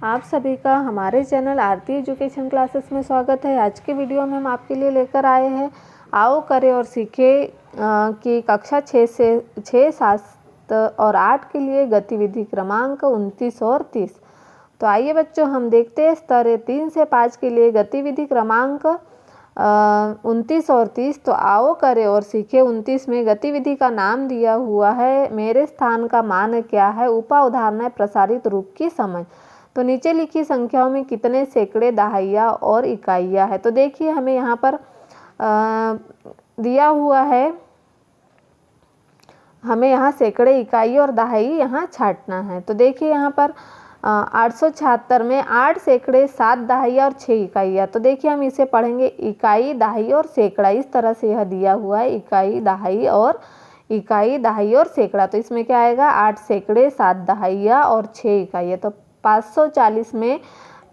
आप सभी का हमारे चैनल आरती एजुकेशन क्लासेस में स्वागत है। आज के वीडियो में हम आपके लिए लेकर आए हैं आओ करें और सीखें कि कक्षा 6 से 6, 7 और 8 के लिए गतिविधि क्रमांक 29 और 30। तो आइए बच्चों हम देखते हैं स्तर 3 से 5 के लिए गतिविधि क्रमांक 29 और 30। तो आओ करें और सीखें 29 में गतिविधि का नाम दिया हुआ है मेरे स्थान का मान क्या है, उपा उदाहरण है प्रसारित रूप की समझ। तो नीचे लिखी संख्याओं में कितने सैकड़े, दहाइयाँ और इकाइयाँ है। तो देखिए हमें यहाँ पर दिया हुआ है, हमें यहाँ सैकड़े, इकाई और दहाई यहाँ छांटना है। तो देखिए यहाँ पर 876 में 8 सैकड़े, 7 दहाइयाँ और 6 इकाइयाँ। तो देखिए हम इसे पढ़ेंगे इकाई, दहाई और सैकड़ा। इस तरह से यह दिया हुआ है इकाई, दहाई और सैकड़ा। तो इसमें क्या आएगा 8 सैकड़े, 7 दहाइयाँ और 6 इकाइयाँ। तो 540 में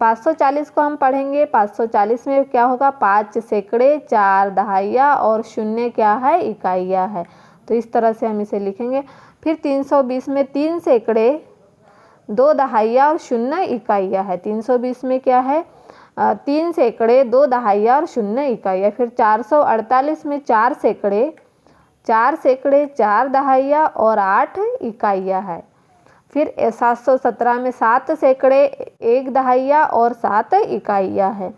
540 को हम पढ़ेंगे। 540 में क्या होगा 5 सैकड़े, 4 दहाइयाँ और 0 क्या है इकाइयाँ है। तो इस तरह से हम इसे लिखेंगे। फिर 320 में 3 सैकड़े, 2 दहाइयाँ और 0 इकाइयाँ है। 320 में क्या है 3 सैकड़े, 2 दहाइयाँ और 0 इकाइयाँ। फिर 448 में 4 सैकड़े, 4 दहाइयाँ और 8 इकाइयाँ है। फिर 717 में 7 सैकड़े, 1 दहाइयाँ और 7 इकाइयाँ है।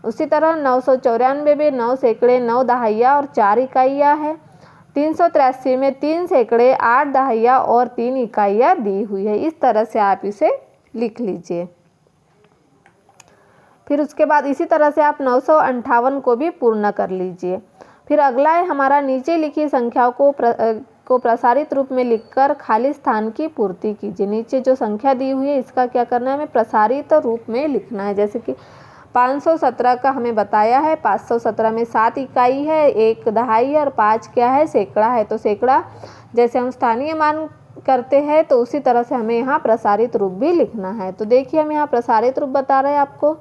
उसी तरह 994 में 9 सैकड़े, 9 दहाइयाँ और 4 इकाइयाँ है। 383 में 3 सैकड़े, 8 दहाइयाँ और 3 इकाइयाँ दी हुई है। इस तरह से आप इसे लिख लीजिए। फिर उसके बाद इसी तरह से आप 958 को भी पूर्ण कर लीजिए। फिर अगला है हमारा नीचे लिखी संख्याओं को प्रसारित रूप में लिखकर खाली स्थान की पूर्ति कीजिए। नीचे जो संख्या दी हुई है इसका क्या करना है, हमें प्रसारित रूप में लिखना है। जैसे कि 517 का हमें बताया है, 517 में 7 इकाई है, 1 दहाई है और 5 क्या है सैकड़ा है। तो सैकड़ा जैसे हम स्थानीय मान करते हैं तो उसी तरह से हमें यहाँ प्रसारित रूप भी लिखना है। तो देखिए हम यहाँ प्रसारित रूप बता रहे हैं आपको।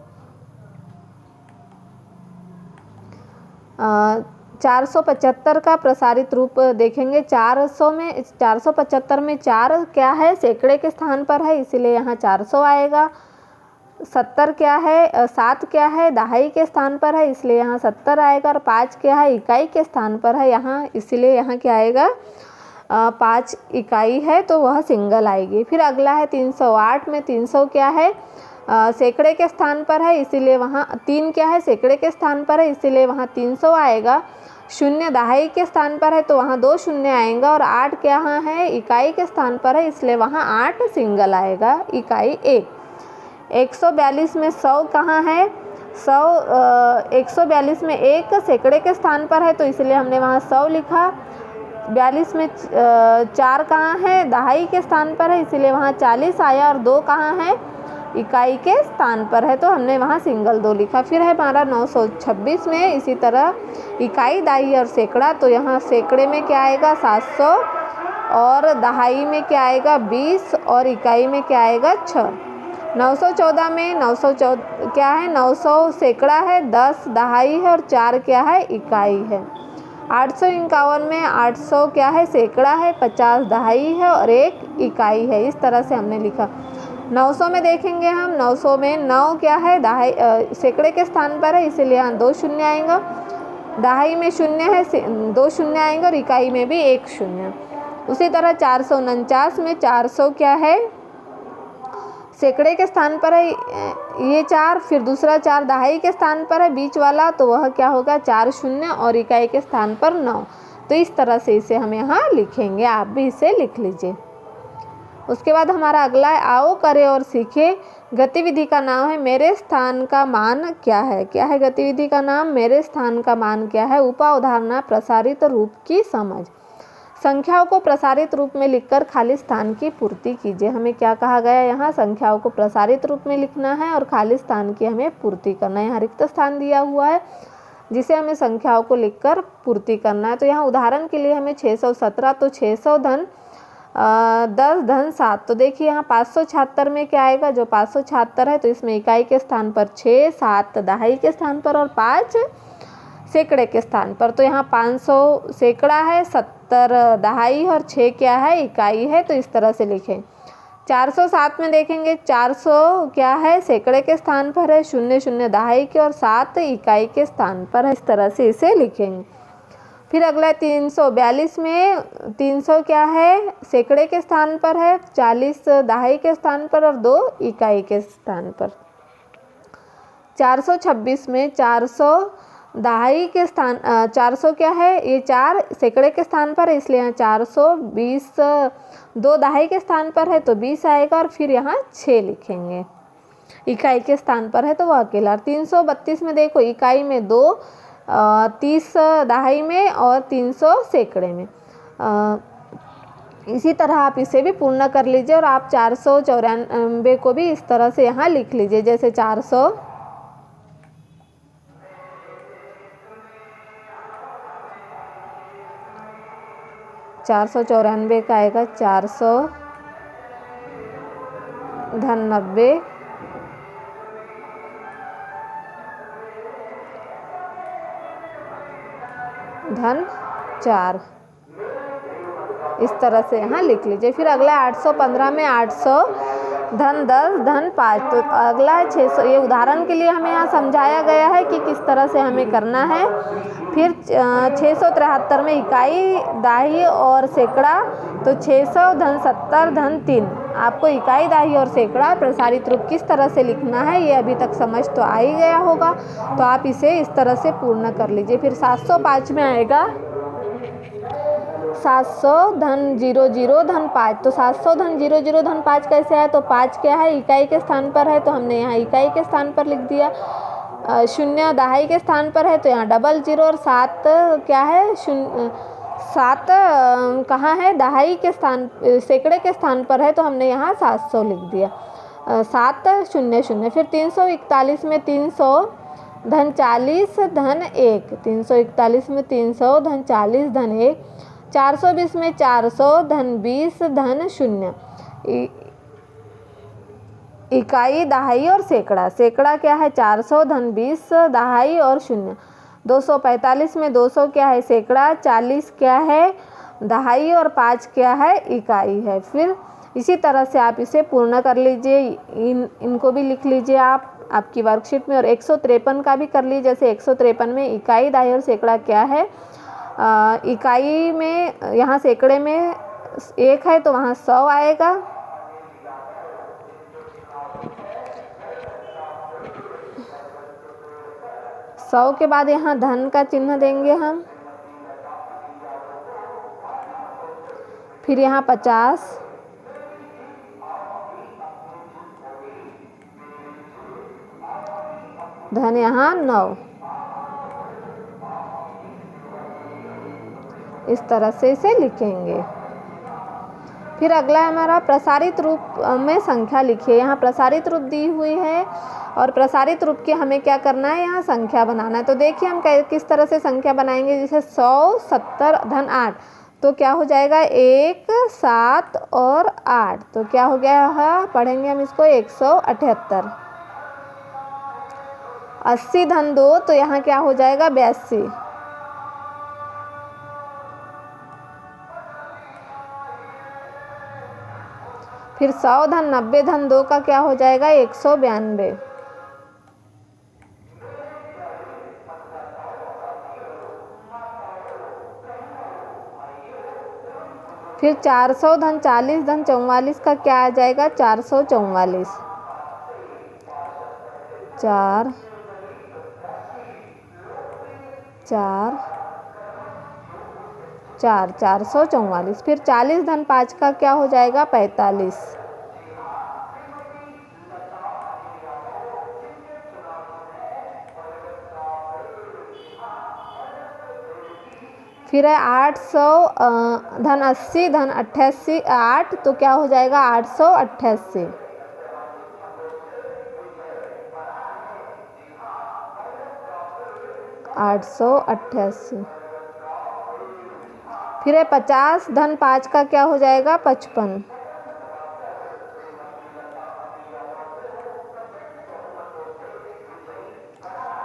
475 का प्रसारित रूप देखेंगे। 475 में 4 क्या है सैकड़े के स्थान पर है, इसीलिए यहाँ 400 आएगा। 70 क्या है 7 क्या है दहाई के स्थान पर है, इसलिए यहाँ 70 आएगा। और 5 क्या है इकाई के स्थान पर है यहाँ, इसलिए यहाँ क्या आएगा 5 इकाई है तो वह सिंगल आएगी। फिर अगला है 308 में 300 क्या है सैकड़े के स्थान पर है, इसीलिए वहाँ 3 क्या है सैकड़े के स्थान पर है, इसीलिए वहाँ 300 आएगा। 0 दहाई के स्थान पर है तो वहाँ 2 शून्य आएगा। और 8 क्या है इकाई के स्थान पर है, इसलिए वहाँ 8 सिंगल आएगा, इकाई 1। 142 में 100 कहाँ है 142 में 1 सैकड़े के स्थान पर है तो इसलिए हमने वहाँ 100 लिखा। 42 में 4 कहाँ है दहाई के स्थान पर है, इसीलिए वहाँ 40 आया। और 2 कहाँ है इकाई के स्थान पर है तो हमने वहाँ सिंगल 2 लिखा। फिर है हमारा 926 में इसी तरह इकाई, दहाई और सैकड़ा। तो यहाँ सैकड़े में क्या आएगा 700 और दहाई में क्या आएगा 20 और इकाई में क्या आएगा 6। 914 में 914 क्या है 900 सैकड़ा है, 10 दहाई है और 4 क्या है इकाई है। 851 में 800 क्या है सैकड़ा है, 50 दहाई है और 1 इकाई है। इस तरह से हमने लिखा। 900 में देखेंगे हम 900 में 9 क्या है दहाई सैकड़े के स्थान पर है, इसीलिए यहाँ 2 शून्य आएगा। दहाई में 0 है 2 शून्य आएंगे और इकाई में भी 1 शून्य। उसी तरह 449 में 400 क्या है सैकड़े के स्थान पर है, ये 4, फिर दूसरा 4 दहाई के स्थान पर है बीच वाला, तो वह क्या होगा 4 शून्य और इकाई के स्थान पर 9। तो इस तरह से इसे हम यहाँ लिखेंगे, आप भी इसे लिख लीजिए। उसके बाद हमारा अगला है आओ करें और सीखें। गतिविधि का नाम है मेरे स्थान का मान क्या है। क्या है गतिविधि का नाम, मेरे स्थान का मान क्या है, उपा उदाहरण प्रसारित रूप की समझ। संख्याओं को प्रसारित रूप में लिखकर खाली स्थान की पूर्ति कीजिए। हमें क्या कहा गया यहाँ संख्याओं को प्रसारित रूप में लिखना है और खाली स्थान की हमें पूर्ति करना है। यहाँ रिक्त स्थान दिया हुआ है जिसे हमें संख्याओं को लिखकर पूर्ति करना है। तो यहाँ उदाहरण के लिए हमें 617 तो 600 धन 10 धन 7। तो देखिए यहाँ 576 में क्या आएगा, जो 576 है तो इसमें इकाई के स्थान पर 6, 7 दहाई के स्थान पर और 5 सैकड़े के स्थान पर। तो यहाँ 500 सैकड़ा है, 70 दहाई और 6 क्या है इकाई है। तो इस तरह से लिखें। 407 में देखेंगे 400 क्या है, सैकड़े के स्थान पर है, 0 0 दहाई के और 7 इकाई के स्थान पर है। इस तरह से इसे लिखेंगे। फिर अगला 342 में 300 क्या है, सैकड़े के स्थान पर है, 40 दहाई के स्थान पर और 2 इकाई के स्थान पर। 426 में 400 दहाई के स्थान 400 क्या है, ये 4 सैकड़े के स्थान पर है, इसलिए यहाँ 420 2 दहाई के स्थान पर है तो 20 आएगा और फिर यहाँ 6 लिखेंगे। इकाई के स्थान पर है तो वह अकेला। 332 में देखो इकाई में 2, 30 दहाई में और 300 सैकड़े में। इसी तरह आप इसे भी पूर्ण कर लीजिए और आप 494 को भी इस तरह से यहाँ लिख लीजिए। जैसे 494 का आएगा 400 धन 90 धन 4, इस तरह से यहाँ लिख लीजिए। फिर अगला 815 में 800 धन 10 धन 5, तो अगला है 600। ये उदाहरण के लिए हमें यहाँ समझाया गया है कि किस तरह से हमें करना है। फिर 673 में इकाई दाही और सैकड़ा, तो 600 धन 70 धन 3। आपको इकाई दाही और सैकड़ा प्रसारित रूप किस तरह से लिखना है ये अभी तक समझ तो आ ही गया होगा, तो आप इसे इस तरह से पूर्ण कर लीजिए। फिर 705 में आएगा 700 धन 00 धन 5, तो 700 धन 00 धन 5 कैसे है, तो 5 क्या है, इकाई के स्थान पर है तो हमने यहाँ इकाई के स्थान पर लिख दिया। 0 दहाई के स्थान पर है तो यहाँ डबल 0, और 7 क्या है, 7 कहाँ है, दहाई के स्थान सैकड़े के स्थान पर है तो हमने यहाँ 700 लिख दिया। 7 0 0। फिर 341 में 300 धन 40 धन 1, 341 में 300 धन 40 धन 1। 420 में 400 धन 20 धन 0। इकाई दहाई और सैकड़ा, सैकड़ा क्या है, 400 धन 20 दहाई और 0। 245 में 200 क्या है, सैकड़ा, 40 क्या है दहाई और 5 क्या है, इकाई है। फिर इसी तरह से आप इसे पूर्ण कर लीजिए। इनको भी लिख लीजिए आप आपकी वर्कशीट में, और 153 का भी कर लीजिए। जैसे 153 में इकाई दहाई और सैकड़ा क्या है, इकाई में यहाँ सैकड़े में 1 है तो वहाँ 100 आएगा। सौ के बाद यहाँ धन का चिन्ह देंगे हम। फिर यहाँ 50, धन यहाँ 9, इस तरह से इसे लिखेंगे। फिर अगला हमारा प्रसारित रूप में संख्या लिखिए। यहाँ प्रसारित रूप दी हुई है और प्रसारित रूप की हमें क्या करना है, यहाँ संख्या बनाना है। तो देखिए हम किस तरह से संख्या बनाएंगे। जैसे 100 70 धन 8, तो क्या हो जाएगा 1 7 और 8, तो क्या हो गया है, पढ़ेंगे हम इसको 178। 80 धन 2, तो यहाँ क्या हो जाएगा 82। फिर 100 धन 90 धन 2 का क्या हो जाएगा 192। फिर 400 धन 40 धन 44 का क्या आ जाएगा 444। 4 4 4 444। फिर 40 धन 5 का क्या हो जाएगा 45। फिर है 800 धन 80 धन 88 8, तो क्या हो जाएगा 888। फिर है 50 धन 5 का क्या हो जाएगा 55।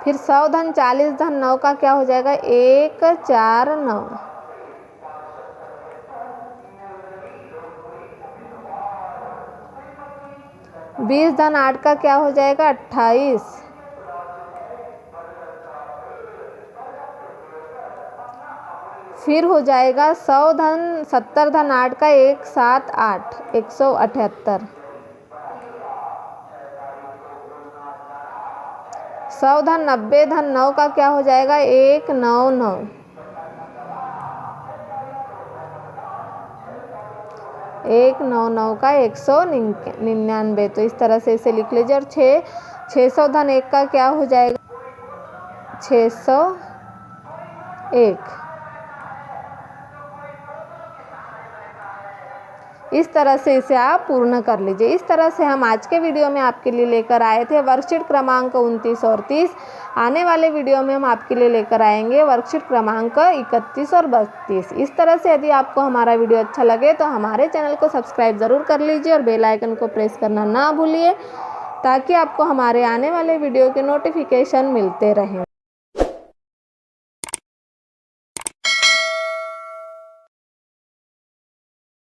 फिर 100 धन 40 धन 9 का क्या हो जाएगा 149। 20 धन 8 का क्या हो जाएगा 28। फिर हो जाएगा 70 धन 8 का 178 178। 100 धन 90 धन 9 का क्या हो जाएगा 199। 199 का 199। तो इस तरह से इसे लिख लीजिए। और 600 धन 1 का क्या हो जाएगा 601। इस तरह से इसे आप पूर्ण कर लीजिए। इस तरह से हम आज के वीडियो में आपके लिए लेकर आए थे वर्कशीट क्रमांक 29 और 30। आने वाले वीडियो में हम आपके लिए लेकर आएंगे वर्कशीट क्रमांक 31 और 32। इस तरह से यदि आपको हमारा वीडियो अच्छा लगे तो हमारे चैनल को सब्सक्राइब ज़रूर कर लीजिए और बेल आइकन को प्रेस करना ना भूलिए, ताकि आपको हमारे आने वाले वीडियो के नोटिफिकेशन मिलते रहें।